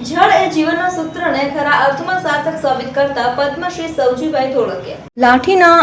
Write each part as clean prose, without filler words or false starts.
જળ એ જીવનના સૂત્રને ખરા અર્થમાં સાર્થક સાબિત કરતા પદ્મશ્રી સૌજીભાઈ ધોળકિયા. લાઠીના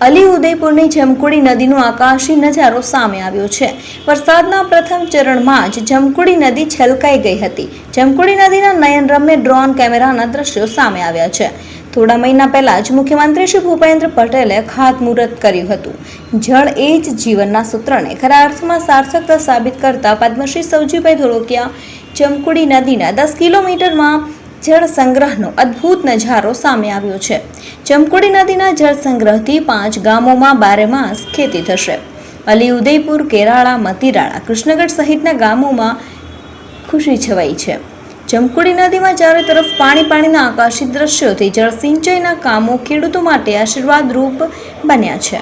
અલી ઉદયપુરની જમકુડી નદીનો આકાશી નજારો સામે આવ્યો છે. વરસાદના પ્રથમ ચરણમાં જ જમકુડી નદી છલકાઈ ગઈ હતી. જમકુડી નદીના નયનરમ્ય ડ્રોન કેમેરાના દ્રશ્યો સામે આવ્યા છે. થોડા મહિના પહેલા જ મુખ્યમંત્રી શ્રી ભૂપેન્દ્ર પટેલે ખાતમુહૂર્ત કર્યું હતું. જળ એ જ જીવનના સૂત્રને ખરા અર્થમાં સાર્થકતા સાબિત કરતા પદ્મશ્રી સૌજીભાઈ ધોળકિયા જમકુડી નદીના 10 કિલોમીટરમાં જળ સંગ્રહનો અદ્ભુત નજારો સામે આવ્યો છે. જમકુડી નદીના જળ સંગ્રહથી 5 ગામોમાં બારેમાસ ખેતી થશે. અલી ઉદયપુર, કેરાળા, મતીરાળા, કૃષ્ણગઢ સહિતના ગામોમાં ખુશી છવાઈ છે. જમકુડી નદીમાં ચારે તરફ પાણીના આકાશી દ્રશ્યોથી જળ સિંચાઈના કામો ખેડૂતો માટે આશીર્વાદરૂપ બન્યા છે.